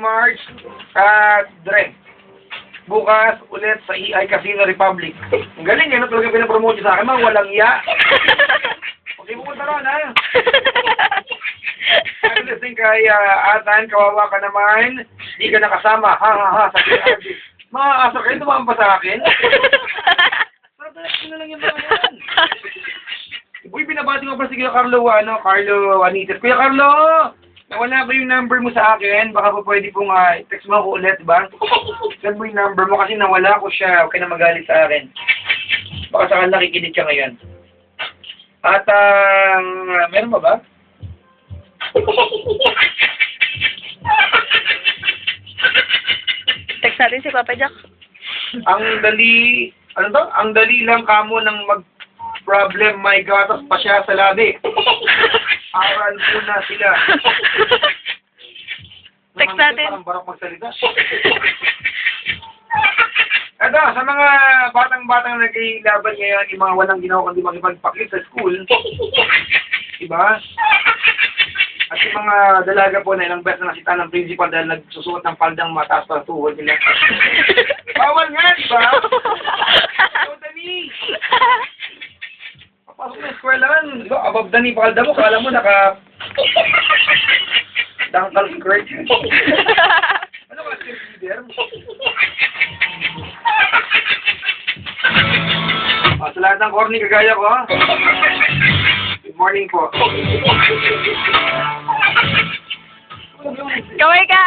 March at Dre. Bukas ulit sa EI Casino Republic. Ang galing, ano talaga pinapromote sa akin, mga walang iya. Okay, pupunta ron, ha? I'm listening kay Atan, kawawa ka naman, hindi ka nakasama, ha ha ha, sabi ni Arby. Maaasa kayo, tumamang pa sa akin. Sarap na lang yung mga yan. Uy, binabati ko pa si Kuya Carlo, Carlo Anites. Kuya Carlo, nawala ba yung number mo sa akin? Baka po pwede pong text mo ako ulit, ba? Send mo yung number mo kasi nawala ko siya. Huwag ka na magalit sa akin. Baka saka nakikinig ka ngayon. At, meron ba ba? Text natin si Papa Jack. Ang dali, ano to? Ang dali lang kamo ng mag-problem, may gatas pa siya sa labi. Aral po na sila. Text natin. Parang barok magsalita. Ito, sa mga batang-batang nagkilaban ngayon, yung mga walang ginawa kundi makipagpakit sa school, diba? At yung mga dalaga po na ilang beses na nakita ng principal dahil nagsusuot ng paldang mataas pa tuhod nila. Bawal nga, diba? So, dali! Papasok na yung eskwelahan, diba? Above the knee, palda mo, kala mo naka... Dangkal skirt. Ano ka, leader? Sa lahat ng corny kagaya ko, good morning po. Kaway ka!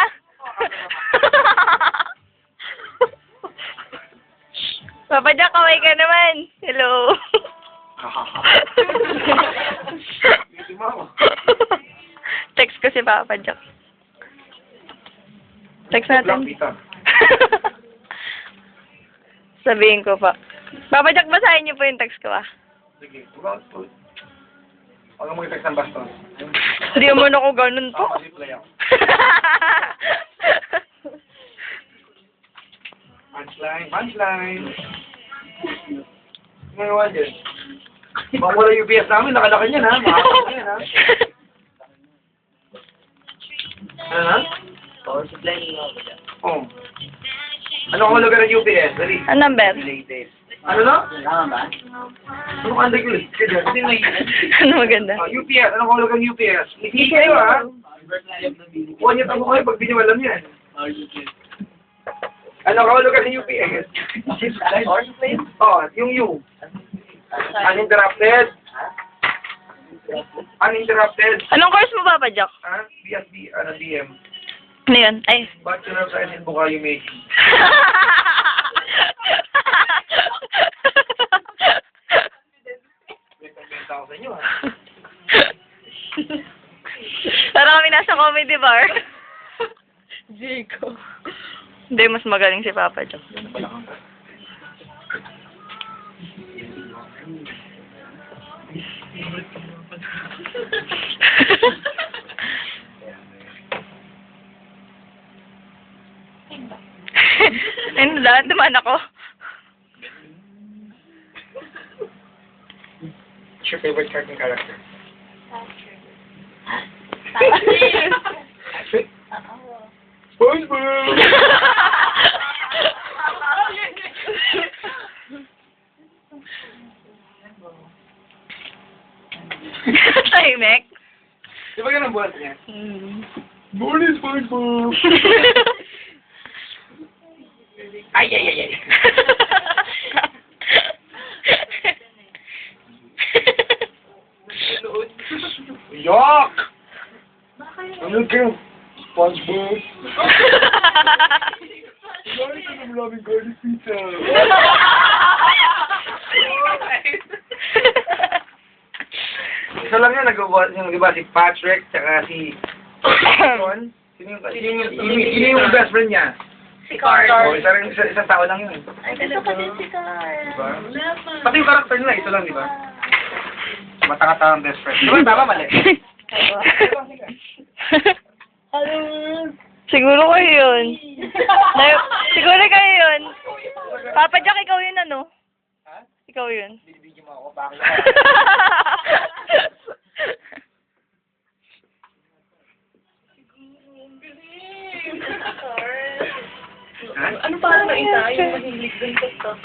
Papa Jack, kaway ka naman. Hello. Text ko si Papa Jack. Text natin. Sabihin ko pa. Papa Jack, basahin niyo po yung text ko, Sige, huwag mo i-text ng bastos. Hindi mo na ako ganun to. Reply ako. Punchline. Ngayon din. Baka wala yung UPS namin, nakalaki niyan, ha? Makakita ka yan, ha? Ano na? Oo. Ano kung lugar ng UPS? Dali. Ano number? Ano na? Ano kang underclose? Kasi may... Ano maganda? UPS. Ano kung lugar ng UPS? Hindi kayo, ha? Kuha niyo tamo kayo pag di niyo alam yan. Ano kung lugar ng UPS? Yung U. Uninterrupted. Anong course mo, Papa Jack? BSB, BM. Ano yun? Ay. Bachelor of Science in Bukayo Making. Benta ko sa inyo, ha? Parang kami nasa comedy bar. Zico. Hindi, mas magaling si Papa Jack. Ano dahan naman ako? What's your favorite cartoon character? Patrick? SpongeBob! Tahimik? Di ba ganun buhat niya? Morning, SpongeBob! Ay! Yok! Ano ka? SpongeBob? Bakit ka naman namin garlic pizza? Isa lang yan, nag-ubuhat yung iba si Patrick, tsaka si... Sino yung best friend niya? Si Carl. Isang tao lang yun. Ay, gusto ko din si Carl. Diba? Pati yung karakter nila, ito lang, di ba? Matangata ang best friend. Diba, tama, mali? Siguro kayo yun. Siguro kayo yun. Papa Jack, ikaw yun ano? Ha? Ikaw yun. Binibigyan mo ako, bakit? Ang galing! Ha? Ano para na isa? Yung mahilig dun sa stuff.